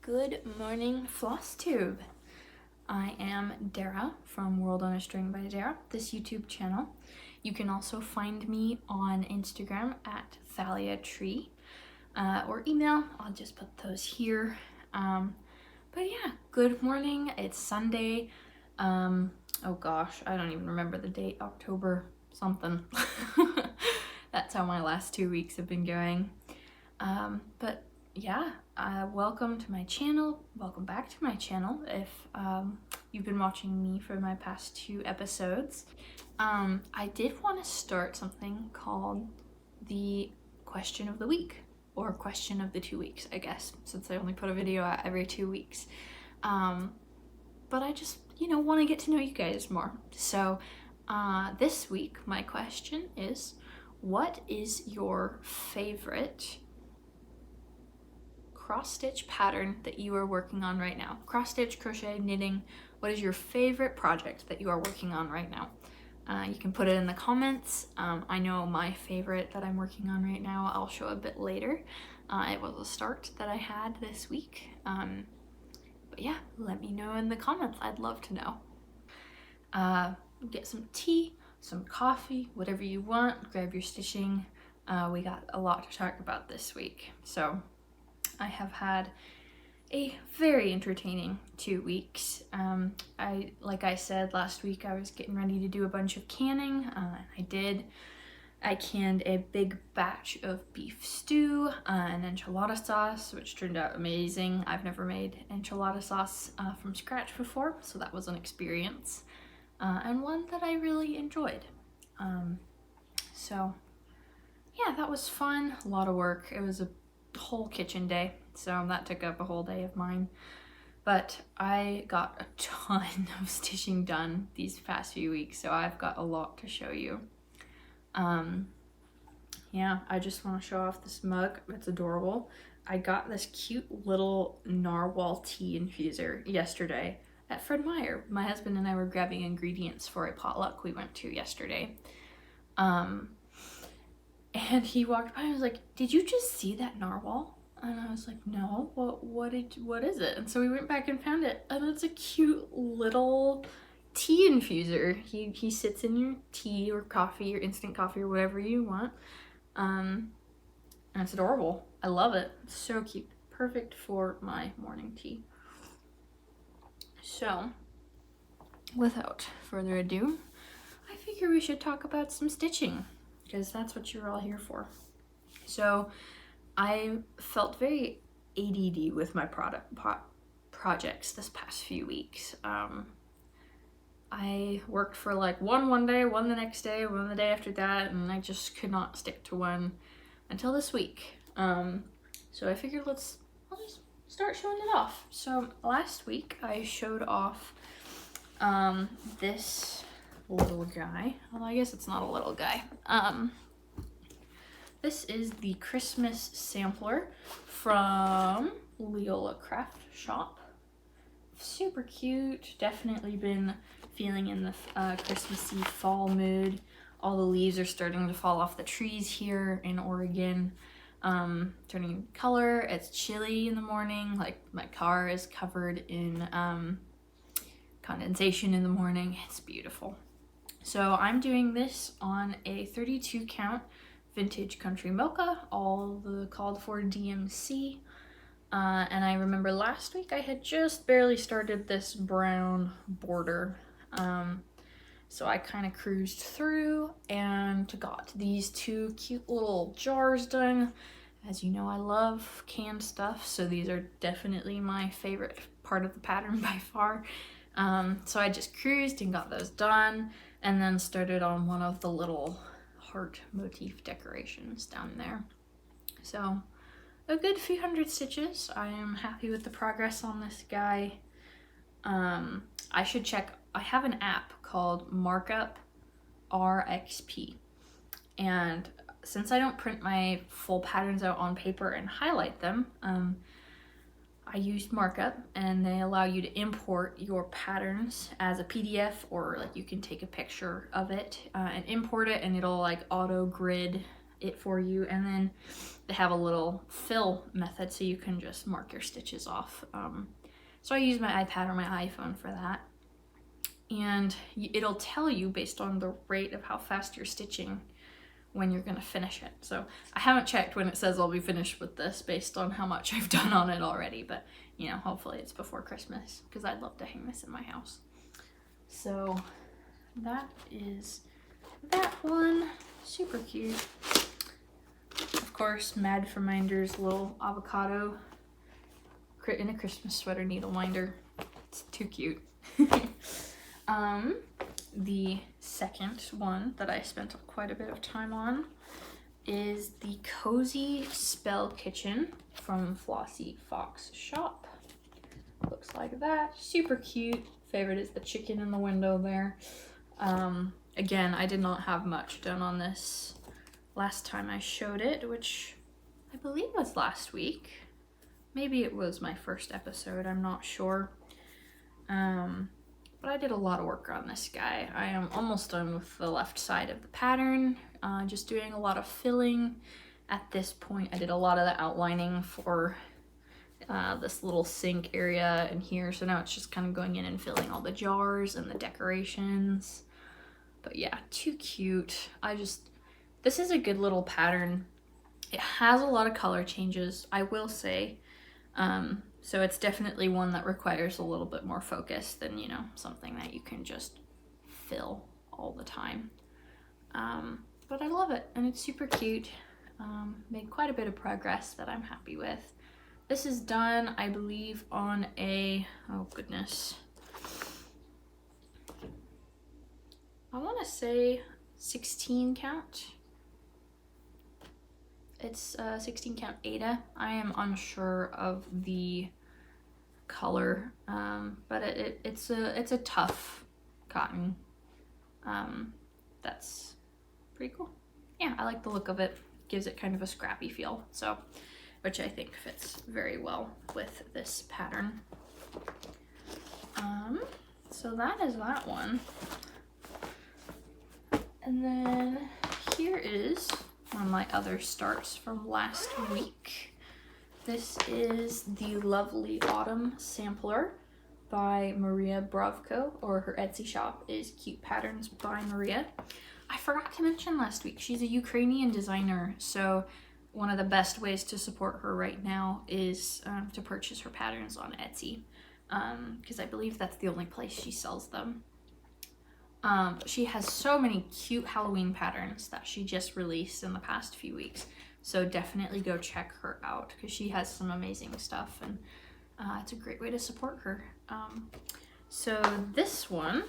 Good morning, Flosstube. I am Dara from World on a String by Dara, this YouTube channel. You can also find me on Instagram at ThaliaTree or email. I'll just put those here. But yeah, good morning. It's Sunday. Oh gosh, I don't even remember the date. October something. That's how my last 2 weeks have been going. But yeah, welcome to my channel. Welcome back to my channel if you've been watching me for my past 2 episodes. I did want to start something called the question of the week, or question of the 2 weeks, I guess, since I only put a video out every 2 weeks. But I just, want to get to know you guys more. So this week, my question is, what is your favorite cross-stitch pattern that you are working on right now? Cross-stitch, crochet, knitting, what is your favorite project that you are working on right now? You can put it in the comments. I know my favorite that I'm working on right now I'll show a bit later. It was a start that I had this week. But yeah, let me know in the comments. I'd love to know. Get some tea, some coffee, whatever you want. Grab your stitching. We got a lot to talk about this week. So I have had a very entertaining 2 weeks. Like I said last week, I was getting ready to do a bunch of canning. I did. I canned a big batch of beef stew and enchilada sauce, which turned out amazing. I've never made enchilada sauce from scratch before, so that was an experience. And one that I really enjoyed. So yeah, that was fun. A lot of work. It was a whole kitchen day, so that took up a whole day of mine. But I got a ton of stitching done these past few weeks, so I've got a lot to show you. Yeah, I just want to show off this mug. It's adorable. I got this cute little narwhal tea infuser yesterday at Fred Meyer. My husband and I were grabbing ingredients for a potluck we went to yesterday. And he walked by and was like, "Did you just see that narwhal?" And I was like, "No, what is it?" And so we went back and found it, and it's a cute little tea infuser. He sits in your tea or coffee or instant coffee or whatever you want. And it's adorable. I love it. It's so cute. Perfect for my morning tea. So, without further ado, I figure we should talk about some stitching, because that's what you're all here for. So I felt very ADD with my projects this past few weeks. I worked for like one day, one the next day, one the day after that, and I just could not stick to one until this week. So I figured I'll just start showing it off. So last week I showed off this little guy. Well, I guess it's not a little guy. This is the Christmas sampler from Leola Craft Shop. Super cute. Definitely been feeling in the Christmassy fall mood. All the leaves are starting to fall off the trees here in Oregon. Turning color. It's chilly in the morning. Like, my car is covered in condensation in the morning. It's beautiful. So I'm doing this on a 32 count vintage country mocha, all the called for DMC. And I remember last week I had just barely started this brown border. So I kind of cruised through and got these 2 cute little jars done. As you know, I love canned stuff, so these are definitely my favorite part of the pattern by far. So I just cruised and got those done, and then started on one of the little heart motif decorations down there. So a good few hundred stitches. I am happy with the progress on this guy. I should check. I have an app called Markup RXP, and since I don't print my full patterns out on paper and highlight them, I used Markup, and they allow you to import your patterns as a PDF, or like you can take a picture of it and import it, and it'll like auto grid it for you. And then they have a little fill method so you can just mark your stitches off. So I use my iPad or my iPhone for that. And it'll tell you based on the rate of how fast you're stitching when you're gonna finish it. So I haven't checked when it says I'll be finished with this based on how much I've done on it already, but you know, hopefully it's before Christmas because I'd love to hang this in my house. So that is that one. Super cute. Of course, Mad for Minder's little avocado in a Christmas sweater needle minder. It's too cute. The second one that I spent quite a bit of time on is the Cozy Spell Kitchen from Flossie Fox Shop. Looks like that. Super cute. Favorite is the chicken in the window there. Again, I did not have much done on this last time I showed it, which I believe was last week. Maybe it was my first episode, I'm not sure. But I did a lot of work on this guy. I am almost done with the left side of the pattern, just doing a lot of filling. At this point, I did a lot of the outlining for this little sink area in here, so now it's just kind of going in and filling all the jars and the decorations. But yeah, too cute. This is a good little pattern. It has a lot of color changes, I will say. So it's definitely one that requires a little bit more focus than, you know, something that you can just fill all the time. But I love it, and it's super cute. Made quite a bit of progress that I'm happy with. This is done, I believe, on a, oh goodness, I want to say 16 count. It's 16 count Ada. I am unsure of the color, but it's a tough cotton. That's pretty cool. Yeah, I like the look of it. Gives it kind of a scrappy feel, so, which I think fits very well with this pattern. So that is that one. And then here is one of my other starts from last week. This is the Lovely Autumn Sampler by Maria Bravko, or her Etsy shop is Cute Patterns by Maria. I forgot to mention last week, she's a Ukrainian designer, so one of the best ways to support her right now is to purchase her patterns on Etsy, because I believe that's the only place she sells them. She has so many cute Halloween patterns that she just released in the past few weeks. So definitely go check her out because she has some amazing stuff, and it's a great way to support her. So this one,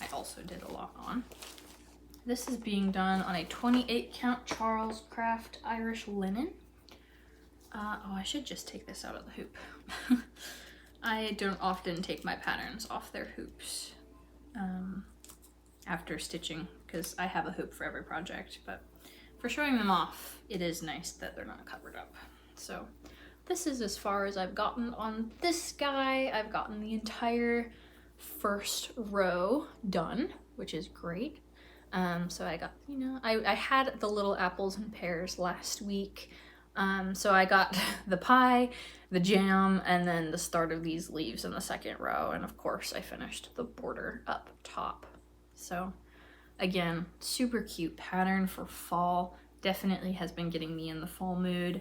I also did a lot on. This is being done on a 28 count Charles Craft Irish linen. Oh, I should just take this out of the hoop. I don't often take my patterns off their hoops after stitching because I have a hoop for every project, but for showing them off, it is nice that they're not covered up. So this is as far as I've gotten on this guy. I've gotten the entire first row done, which is great. So I got, you know, I had the little apples and pears last week. So I got the pie, the jam, and then the start of these leaves in the second row. And of course I finished the border up top. So again, super cute pattern for fall. Definitely has been getting me in the fall mood.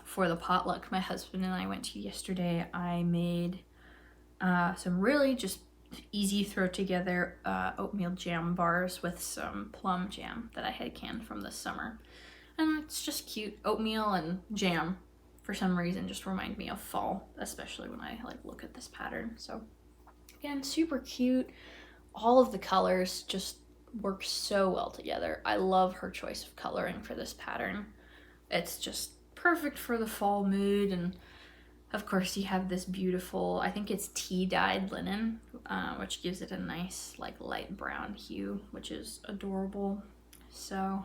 For the potluck my husband and I went to yesterday, I made some really just easy throw together oatmeal jam bars with some plum jam that I had canned from this summer. And it's just cute. Oatmeal and jam, for some reason, just remind me of fall, especially when I like look at this pattern. So again, super cute. All of the colors just work so well together. I love her choice of coloring for this pattern. It's just perfect for the fall mood. And of course you have this beautiful, I think it's tea dyed linen, which gives it a nice like light brown hue, which is adorable. So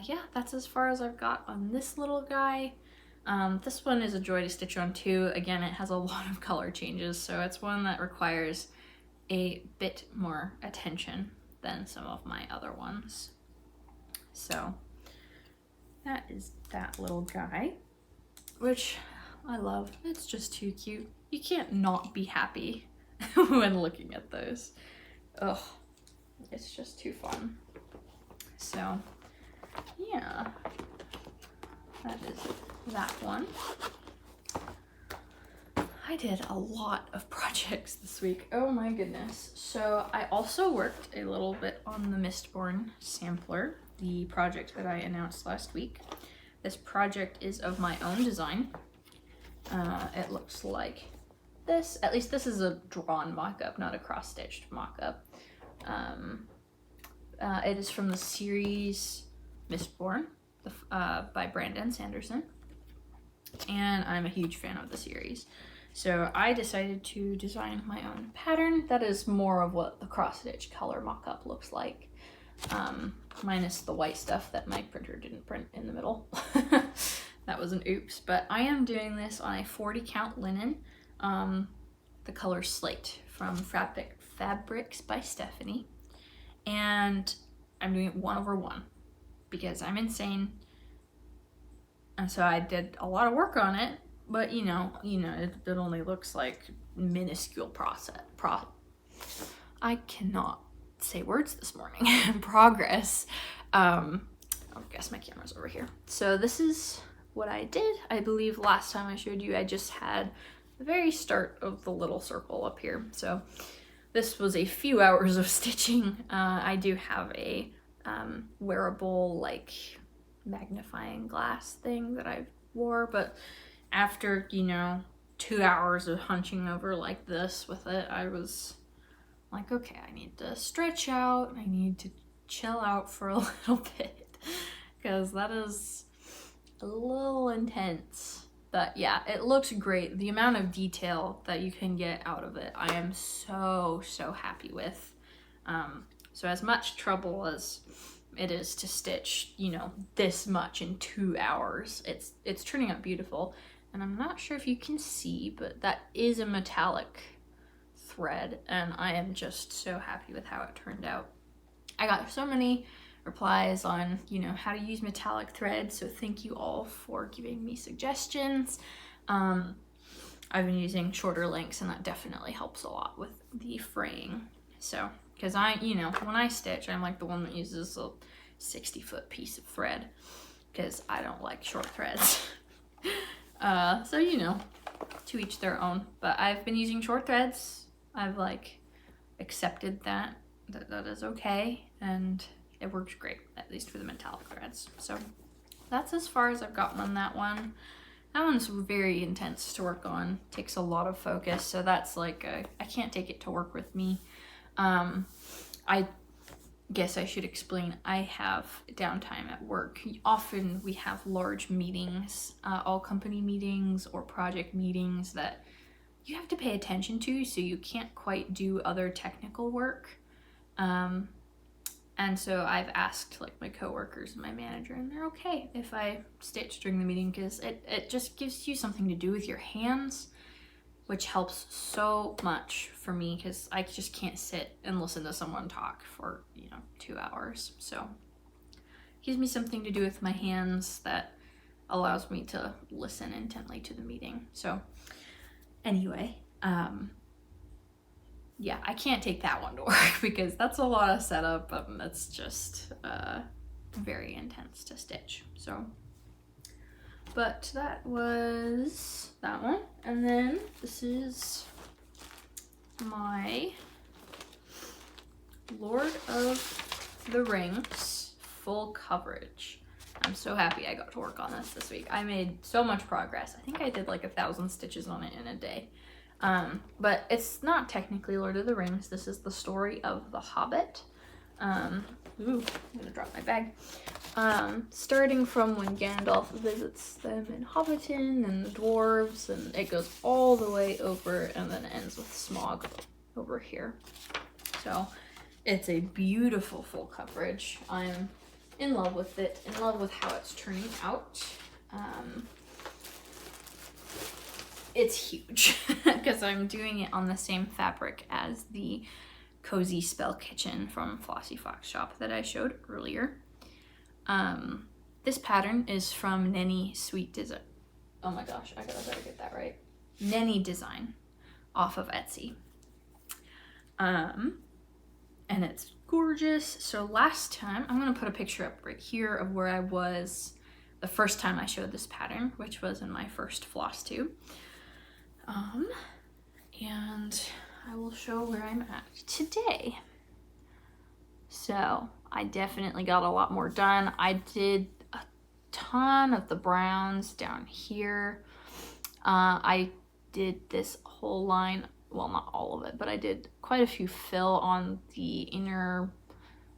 yeah, that's as far as I've got on this little guy. This one is a joy to stitch on too. Again, it has a lot of color changes, so it's one that requires a bit more attention than some of my other ones. So that is that little guy, which I love. It's just too cute. You can't not be happy when looking at those. Ugh, it's just too fun. So yeah, that is that one. I did a lot of projects this week. Oh my goodness. So I also worked a little bit on the Mistborn Sampler, the project that I announced last week. This project is of my own design. It looks like this. At least this is a drawn mock-up, not a cross-stitched mock-up. It is from the series Mistborn by Brandon Sanderson. And I'm a huge fan of the series. So I decided to design my own pattern that is more of what the cross-stitch color mock-up looks like, minus the white stuff that my printer didn't print in the middle. That was an oops, but I am doing this on a 40 count linen, the color Slate from Fabrics by Stephanie, and I'm doing it 1/1 because I'm insane, and so I did a lot of work on it. But you know, it only looks like minuscule I cannot say words this morning. Progress. I guess my camera's over here. So this is what I did. I believe last time I showed you, I just had the very start of the little circle up here. So this was a few hours of stitching. I do have a wearable like magnifying glass thing that I wore, but after, 2 hours of hunching over like this with it, I was like, okay, I need to stretch out. I need to chill out for a little bit because that is a little intense. But yeah, it looks great. The amount of detail that you can get out of it, I am so happy with. So as much trouble as it is to stitch, this much in 2 hours, it's turning out beautiful. And I'm not sure if you can see, but that is a metallic thread, and I am just so happy with how it turned out. I got so many replies on, how to use metallic thread, so thank you all for giving me suggestions. I've been using shorter lengths, and that definitely helps a lot with the fraying. So, because when I stitch, I'm like the one that uses a 60-foot piece of thread, because I don't like short threads. So, to each their own, but I've been using short threads. I've accepted that is okay, and it works great, at least for the metallic threads. So that's as far as I've gotten on that one. That one's very intense to work on, takes a lot of focus, so that's I can't take it to work with me. I guess I should explain, I have downtime at work. Often we have large meetings, all company meetings or project meetings that you have to pay attention to, so you can't quite do other technical work. And so I've asked my coworkers and my manager, and they're okay if I stitch during the meeting because it just gives you something to do with your hands, which helps so much for me because I just can't sit and listen to someone talk for 2 hours. So it gives me something to do with my hands that allows me to listen intently to the meeting. So anyway, yeah, I can't take that one to work because that's a lot of setup, and that's just very intense to stitch. So, but that was that one. And then this is my Lord of the Rings full coverage. I'm so happy I got to work on this week. I made so much progress. I think I did 1,000 stitches on it in a day. But it's not technically Lord of the Rings. This is the story of the Hobbit. Ooh, I'm gonna drop my bag. Starting from when Gandalf visits them in Hobbiton and the dwarves, and it goes all the way over and then ends with Smaug over here. So it's a beautiful full coverage. I'm in love with it, in love with how it's turning out. It's huge because I'm doing it on the same fabric as the Cozy Spell Kitchen from Flossie Fox Shop that I showed earlier. This pattern is from Nenny Sweet Design. Oh my gosh, I better get that right. Nenny Design off of Etsy. And it's gorgeous. So last time, I'm gonna put a picture up right here of where I was the first time I showed this pattern, which was in my first Flosstube. And I will show where I'm at today. So I definitely got a lot more done. I did a ton of the browns down here. I did this whole line, well, not all of it, but I did quite a few fill on the inner,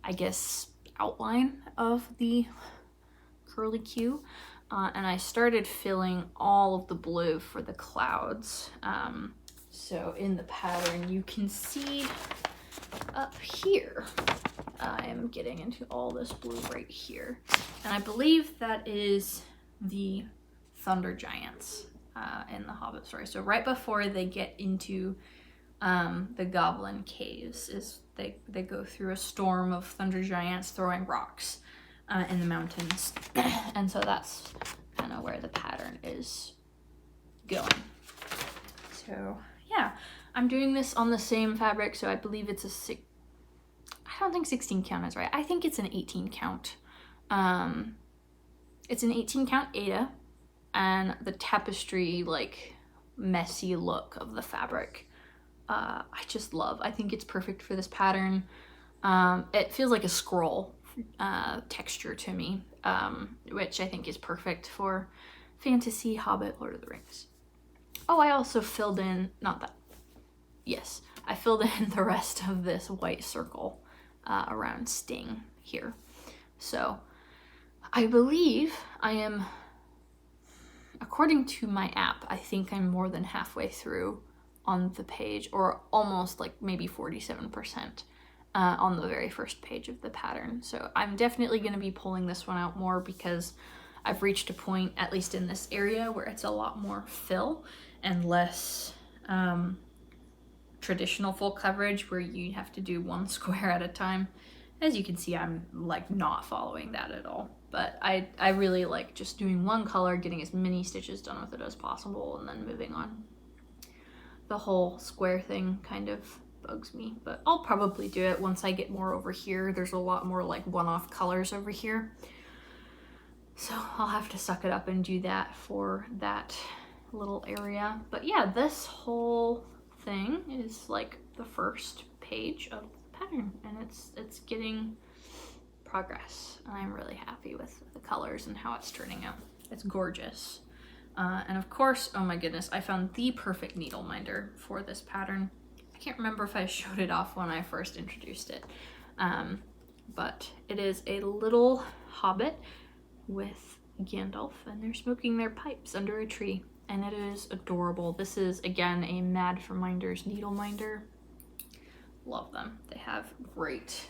I guess, outline of the curly Q. And I started filling all of the blue for the clouds. So in the pattern, you can see up here, I am getting into all this blue right here. And I believe that is the Thunder Giants in the Hobbit story. So right before they get into the Goblin Caves, is they go through a storm of Thunder Giants throwing rocks in the mountains. And so that's kind of where the pattern is going. So yeah, I'm doing this on the same fabric, so I believe it's I don't think 16 count is right. I think it's an 18 count. It's an 18 count Aida, and the tapestry, like, messy look of the fabric, I just love. I think it's perfect for this pattern. It feels like a scroll texture to me, which I think is perfect for fantasy, Hobbit, Lord of the Rings. Oh, I also filled in, I filled in the rest of this white circle around Sting here. So I believe I am, according to my app, I think I'm more than halfway through on the page, or almost like maybe 47% on the very first page of the pattern. So I'm definitely going to be pulling this one out more because I've reached a point, at least in this area, where it's a lot more fill and less traditional full coverage where you have to do one square at a time. As you can see, I'm like not following that at all. But I really like just doing one color, getting as many stitches done with it as possible, and then moving on. The whole square thing kind of bugs me, but I'll probably do it once I get more over here. There's a lot more like one-off colors over here. So I'll have to suck it up and do that for that little area. But yeah, this whole thing is like the first page of the pattern, and it's getting progress. I'm really happy with the colors and how it's turning out. It's gorgeous. And of course, oh my goodness, I found the perfect needle minder for this pattern. I can't remember if I showed it off when I first introduced it, but it is a little hobbit with Gandalf, and they're smoking their pipes under a tree, and it is adorable. This is, again, a Mad for Minders needle minder. Love them. They have great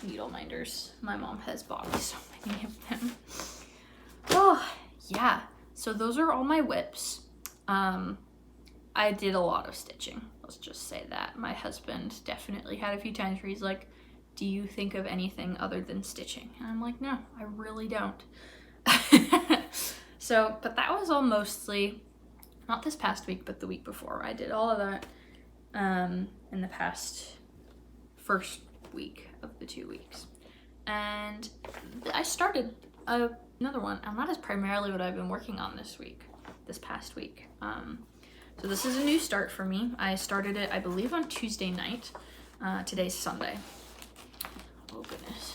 needle minders. My mom has bought me so many of them. Oh, yeah. So those are all my whips. I did a lot of stitching. Let's just say that. My husband definitely had a few times where he's like, do you think of anything other than stitching? And I'm like, no, I really don't. So, but that was all mostly, not this past week, but the week before. I did all of that in the past first week of the 2 weeks. And I started another one, and that is primarily what I've been working on this past week. So this is a new start for me. I started it, I believe, on Tuesday night. Today's Sunday. Oh goodness.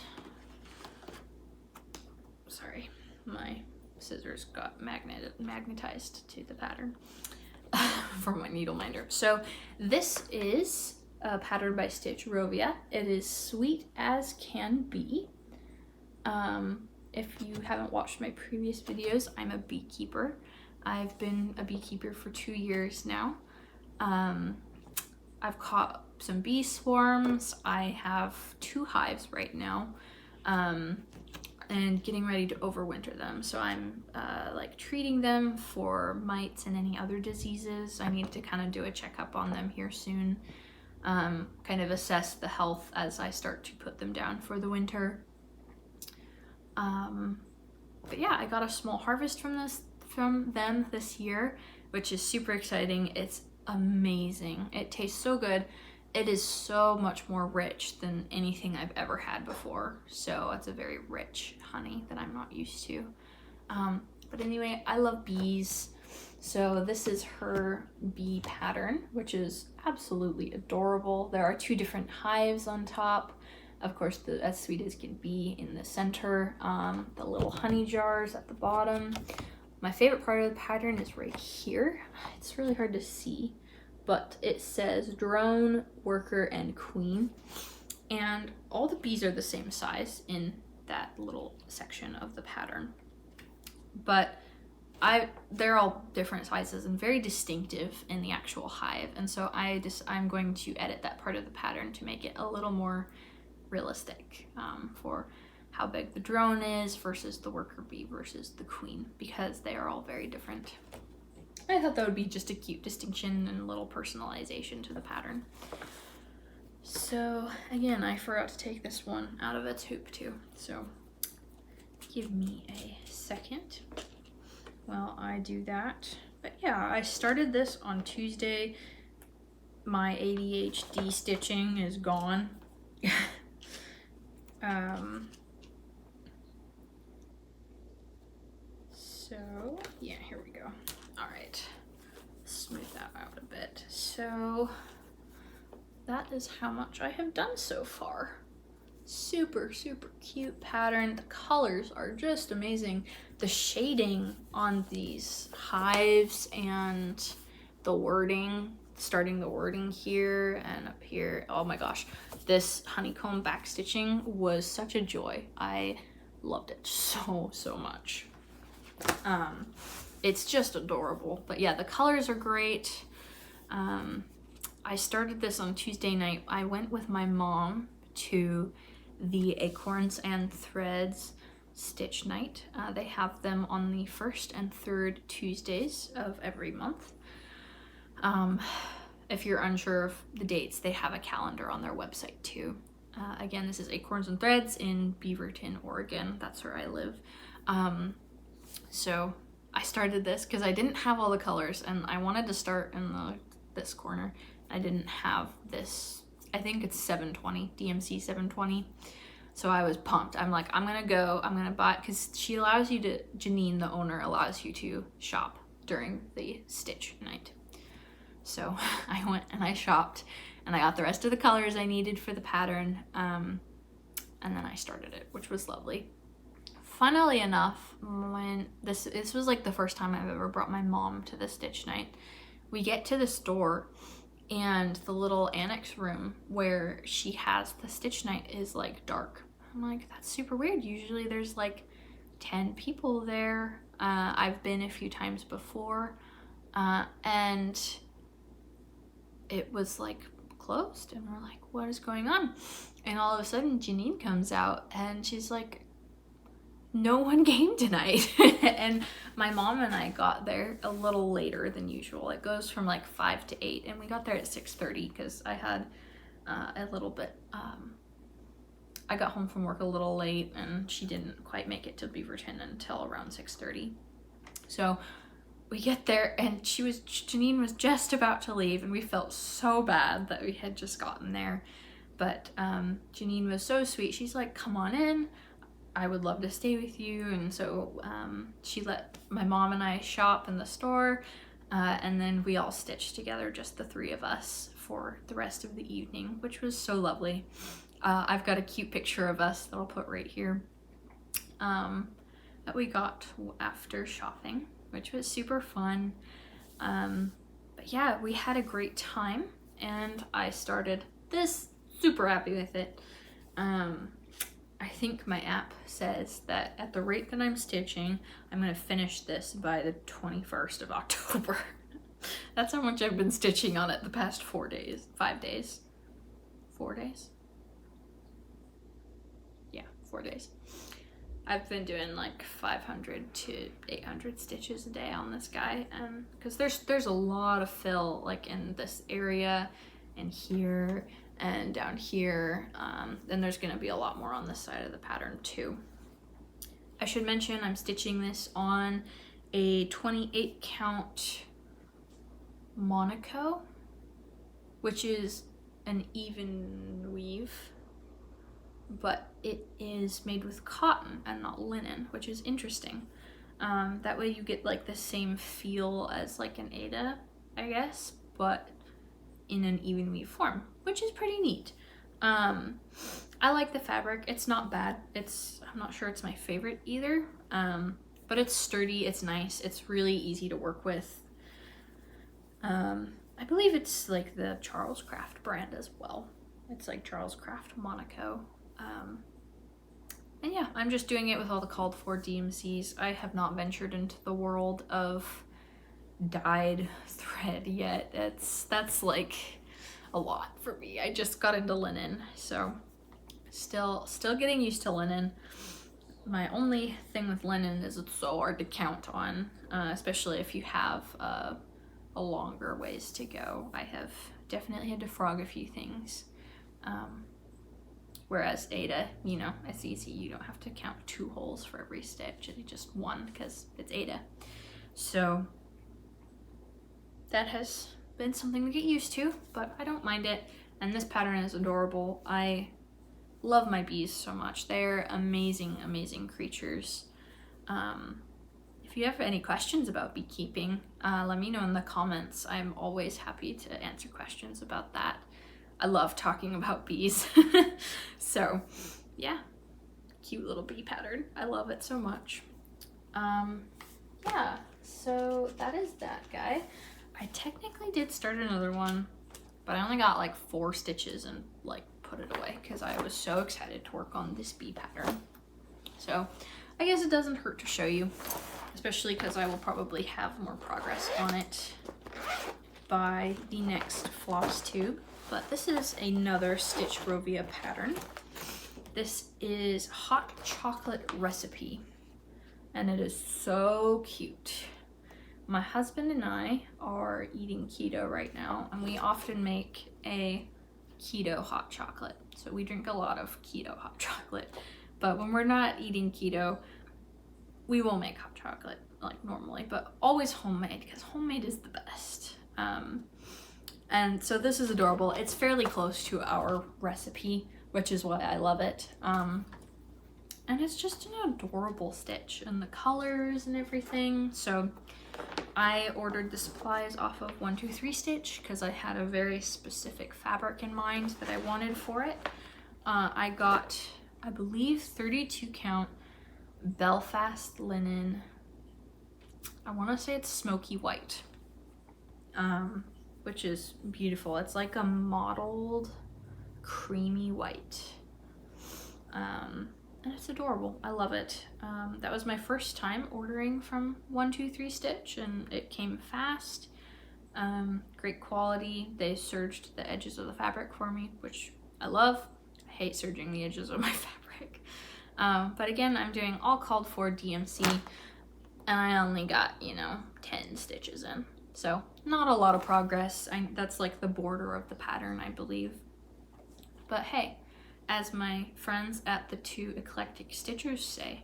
Sorry, my scissors got magnetized to the pattern for my needle minder. So this is a pattern by Stitch Rovia. It is sweet as can be. If you haven't watched my previous videos, I'm a beekeeper. I've been a beekeeper for 2 years now. I've caught some bee swarms. I have 2 hives right now, and getting ready to overwinter them. So I'm like treating them for mites and any other diseases. I need to kind of do a checkup on them here soon. Kind of assess the health as I start to put them down for the winter. But yeah, I got a small harvest from them this year, which is super exciting. It's amazing. It tastes so good. It is so much more rich than anything I've ever had before. So it's a very rich honey that I'm not used to. But anyway, I love bees. So this is her bee pattern, which is absolutely adorable. There are 2 different hives on top. Of course, the as sweet as can be in the center, the little honey jars at the bottom. My favorite part of the pattern is right here. It's really hard to see, but it says drone, worker, and queen. And all the bees are the same size in that little section of the pattern. But they're all different sizes and very distinctive in the actual hive. And so I'm going to edit that part of the pattern to make it a little more realistic for how big the drone is versus the worker bee versus the queen, because they are all very different. I thought that would be just a cute distinction and a little personalization to the pattern. So again, I forgot to take this one out of its hoop too. So give me a second while I do that. But yeah, I started this on Tuesday. My ADHD stitching is gone. So yeah, here we go. All right, smooth that out a bit. So that is how much I have done so far. Super cute pattern. The colors are just amazing. The shading on these hives and the wording, starting the wording here and up here. Oh my gosh, this honeycomb back stitching was such a joy. I loved it so much. It's just adorable. But yeah, the colors are great. I started this on Tuesday night. I went with my mom to the Acorns and Threads stitch night. They have them on the 1st and 3rd Tuesdays of every month. If you're unsure of the dates, they have a calendar on their website too. Again, this is Acorns and Threads in Beaverton, Oregon. That's where I live. So I started this because I didn't have all the colors, and I wanted to start in this corner. I didn't have this. I think it's 720, DMC 720. So I was pumped. I'm like, I'm gonna buy, because she allows you to, Janine, the owner, allows you to shop during the stitch night. So I went and I shopped, and I got the rest of the colors I needed for the pattern, and then I started it, which was lovely. Funnily enough, when this was like the first time I've ever brought my mom to the stitch night, we get to the store, and the little annex room where she has the stitch night is like dark. I'm like, that's super weird. Usually there's like 10 people there. I've been a few times before, and it was like closed, and we're like, what is going on? And all of a sudden Janine comes out, and she's like, no one came tonight. And my mom and I got there a little later than usual. It goes from like 5 to 8, and we got there at 6:30 because I had a little bit, I got home from work a little late, and she didn't quite make it to Beaverton until around 6:30. So we get there, and Janine was just about to leave, and we felt so bad that we had just gotten there. But Janine was so sweet. She's like, come on in, I would love to stay with you. And so she let my mom and I shop in the store, and then we all stitched together, just the 3 of us, for the rest of the evening, which was so lovely. I've got a cute picture of us that I'll put right here, that we got after shopping, which was super fun. But yeah, we had a great time, and I started this, super happy with it. I think my app says that at the rate that I'm stitching, I'm going to finish this by the 21st of October. That's how much I've been stitching on it the past 5 days. 4 days? Yeah, 4 days. I've been doing like 500 to 800 stitches a day on this guy, because there's a lot of fill like in this area and here and down here, and there's going to be a lot more on this side of the pattern too. I should mention I'm stitching this on a 28 count Monaco, which is an even weave, but it is made with cotton and not linen, which is interesting. That way you get like the same feel as like an Aida, I guess, but in an even weave form, which is pretty neat. I like the fabric. It's not bad. I'm not sure it's my favorite either, but it's sturdy, it's nice, it's really easy to work with. I believe it's like the Charles Craft brand as well. It's like Charles Craft Monaco. And yeah, I'm just doing it with all the called for DMCs. I have not ventured into the world of dyed thread yet. That's like a lot for me. I just got into linen, so still getting used to linen. My only thing with linen is it's so hard to count on, especially if you have a longer ways to go. I have definitely had to frog a few things. Whereas Aida, you know, it's easy. You don't have to count 2 holes for every stitch, it's just 1 because it's Aida. So that has been something to get used to, but I don't mind it. And this pattern is adorable. I love my bees so much. They're amazing, amazing creatures. If you have any questions about beekeeping, let me know in the comments. I'm always happy to answer questions about that. I love talking about bees. So yeah, cute little bee pattern. I love it so much. Yeah, so that is that guy. I technically did start another one, but I only got like 4 stitches and like put it away because I was so excited to work on this bee pattern. So I guess it doesn't hurt to show you, especially because I will probably have more progress on it by the next Flosstube. But this is another Stitch Rovia pattern. This is Hot Chocolate Recipe, and it is so cute. My husband and I are eating keto right now, and we often make a keto hot chocolate. So we drink a lot of keto hot chocolate, but when we're not eating keto, we will make hot chocolate like normally, but always homemade because homemade is the best. And so this is adorable. It's fairly close to our recipe, which is why I love it. And it's just an adorable stitch, and the colors and everything. So I ordered the supplies off of 123 Stitch because I had a very specific fabric in mind that I wanted for it. I got, I believe, 32 count Belfast linen. I want to say it's smoky white, which is beautiful. It's like a mottled creamy white, and it's adorable. I love it. That was my first time ordering from 123 Stitch, and it came fast. Great quality. They serged the edges of the fabric for me, which I love. I hate serging the edges of my fabric. But again, I'm doing all called for DMC, and I only got, 10 stitches in. So not a lot of progress. That's like the border of the pattern, I believe. But hey, as my friends at the 2 Eclectic Stitchers say,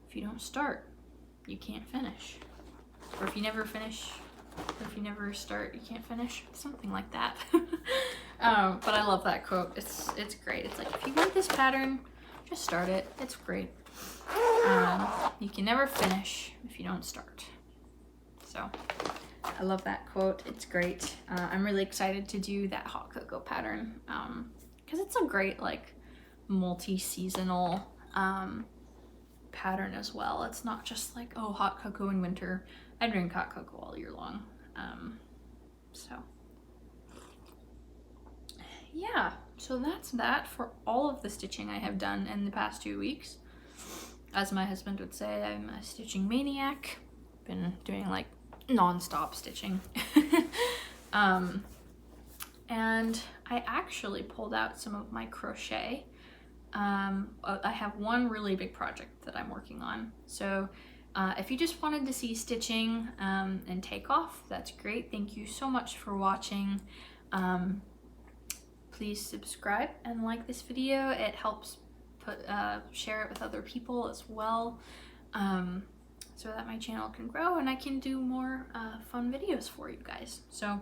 if you don't start, you can't finish. Or if you never finish, or if you never start, you can't finish. Something like that. But I love that quote. It's great. It's like, if you want this pattern, just start it. It's great. You can never finish if you don't start. So I love that quote. It's great. I'm really excited to do that hot cocoa pattern because it's a great like multi-seasonal pattern as well. It's not just like, oh, hot cocoa in winter. I drink hot cocoa all year long. So yeah, so that's that for all of the stitching I have done in the past 2 weeks. As my husband would say, I'm a stitching maniac. Been doing like non-stop stitching. And I actually pulled out some of my crochet. I have one really big project that I'm working on. So if you just wanted to see stitching and take off, that's great. Thank you so much for watching. Please subscribe and like this video. It helps share it with other people as well. so that my channel can grow and I can do more fun videos for you guys. So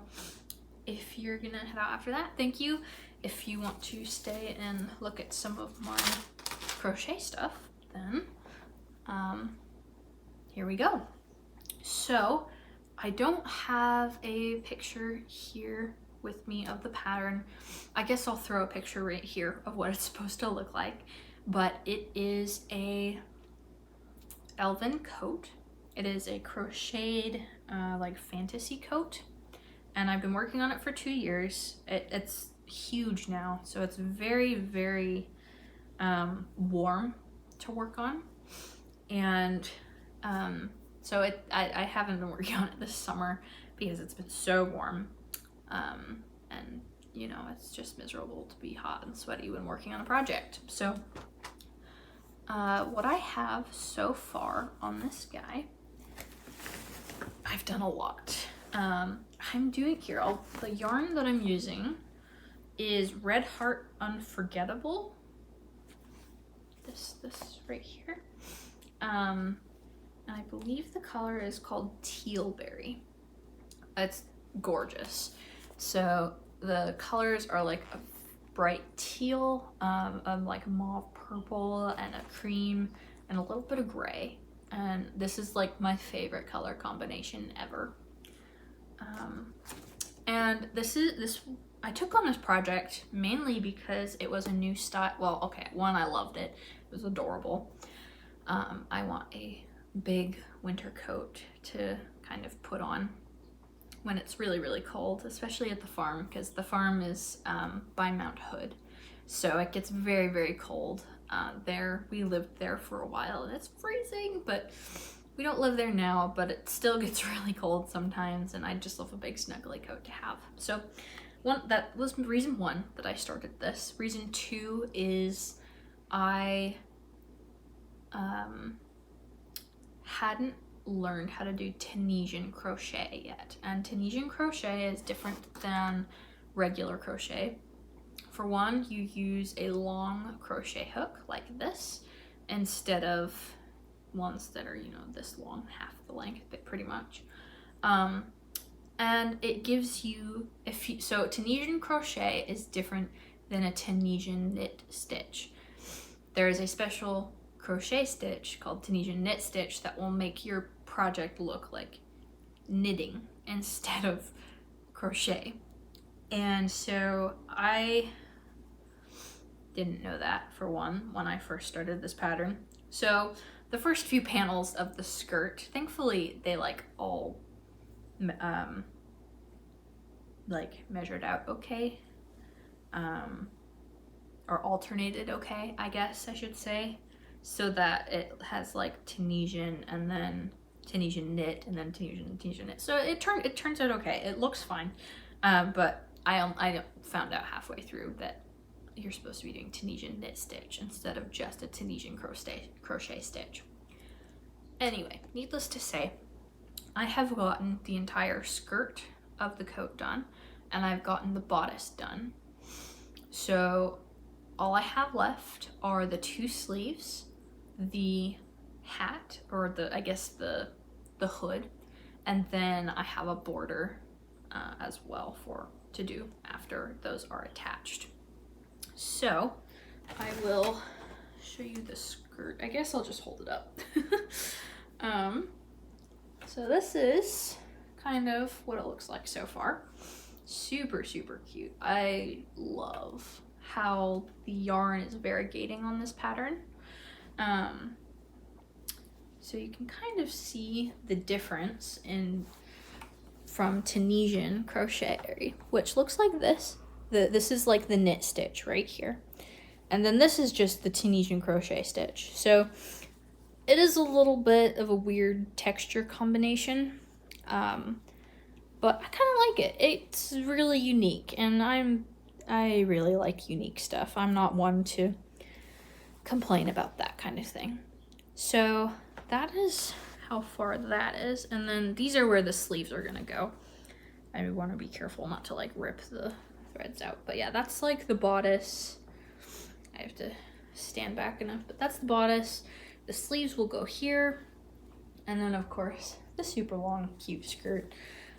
if you're gonna head out after that, thank you. If you want to stay and look at some of my crochet stuff, then here we go. So I don't have a picture here with me of the pattern. I guess I'll throw a picture right here of what it's supposed to look like, but it is a elven coat. It is a crocheted like fantasy coat, and I've been working on it for 2 years. It's huge now, so it's very, very warm to work on, and so I haven't been working on it this summer because it's been so warm, and you know, it's just miserable to be hot and sweaty when working on a project. So what I have so far on this guy, I've done a lot. I'm doing here, the yarn that I'm using is Red Heart Unforgettable. This right here. And I believe the color is called Teal Berry. It's gorgeous. So the colors are like a bright teal, like mauve purple and a cream and a little bit of gray. And this is like my favorite color combination ever. And I took on this project mainly because it was a new style. Well, okay, one, I loved it. It was adorable. I want a big winter coat to kind of put on when it's really, really cold, especially at the farm, because the farm is by Mount Hood. So it gets very, very cold there. We lived there for a while and it's freezing, but we don't live there now, but it still gets really cold sometimes, and I just love a big snuggly coat to have. So that was reason one that I started this. Reason two is I hadn't learned how to do Tunisian crochet yet, and Tunisian crochet is different than regular crochet. For one, you use a long crochet hook like this instead of ones that are, you know, this long, half the length, but pretty much. And it gives you, so Tunisian crochet is different than a Tunisian knit stitch. There is a special crochet stitch called Tunisian knit stitch that will make your project look like knitting instead of crochet. And so I didn't know that, for one, when I first started this pattern. So the first few panels of the skirt, thankfully they like all like measured out okay, or alternated okay, I guess I should say, so that it has like Tunisian and then Tunisian knit and then Tunisian knit. So it turns out okay. It looks fine, but I found out halfway through that you're supposed to be doing Tunisian knit stitch instead of just a Tunisian crochet stitch. Anyway, needless to say, I have gotten the entire skirt of the coat done, and I've gotten the bodice done. So all I have left are the 2 sleeves, the hat, or I guess the hood, and then I have a border as well to do after those are attached. So I will show you the skirt. I guess I'll just hold it up. So this is kind of what it looks like so far. Super, super cute. I love how the yarn is variegating on this pattern. So you can kind of see the difference from Tunisian crochet, which looks like this. This is like the knit stitch right here. And then this is just the Tunisian crochet stitch. So it is a little bit of a weird texture combination, but I kind of like it. It's really unique, and I really like unique stuff. I'm not one to complain about that kind of thing. So that is how far that is, and then these are where the sleeves are gonna go. I want to be careful not to like rip the threads out, but yeah, that's like the bodice. I have to stand back enough, but that's the bodice. The sleeves will go here, And then of course the super long cute skirt.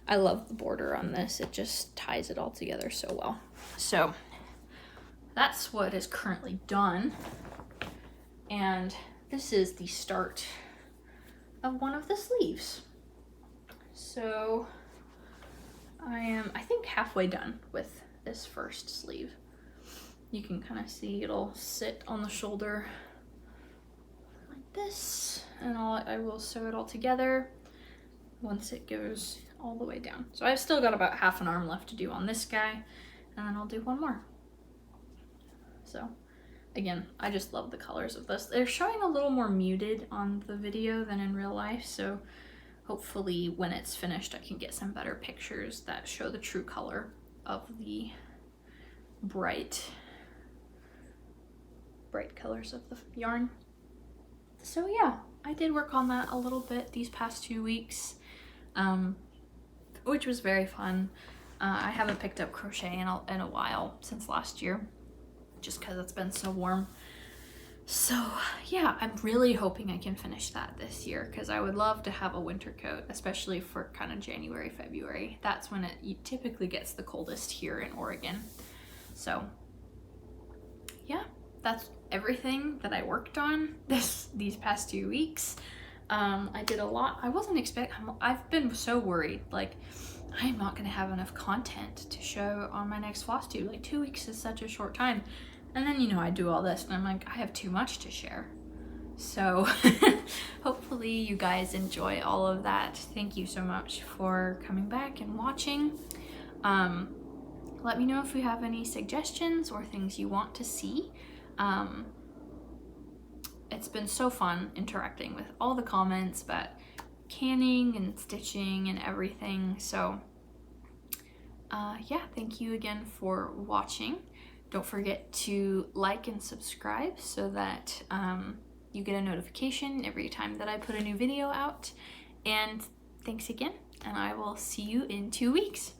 I love the border on this. It just ties it all together so well. So that's what is currently done. And this is the start of one of the sleeves. So I am, I think, halfway done with this first sleeve. You can kind of see it'll sit on the shoulder like this, and I will sew it all together once it goes all the way down. So I've still got about half an arm left to do on this guy, and then I'll do one more. So again, I just love the colors of this. They're showing a little more muted on the video than in real life, so hopefully when it's finished I can get some better pictures that show the true color of the bright colors of the yarn. So yeah, I did work on that a little bit these past 2 weeks, which was very fun. I haven't picked up crochet in a while, since last year, just because it's been so warm. So yeah, I'm really hoping I can finish that this year, because I would love to have a winter coat, especially for kind of January, February. That's when it typically gets the coldest here in Oregon. So yeah, that's everything that I worked on these past 2 weeks. I did a lot. I wasn't expecting, I've been so worried, like I'm not gonna have enough content to show on my next Flosstube. Like 2 weeks is such a short time. And then, you know, I do all this and I'm like, I have too much to share. So hopefully you guys enjoy all of that. Thank you so much for coming back and watching. Let me know if you have any suggestions or things you want to see. It's been so fun interacting with all the comments about canning and stitching and everything. So yeah, thank you again for watching. Don't forget to like and subscribe so that you get a notification every time that I put a new video out. And thanks again, and I will see you in 2 weeks.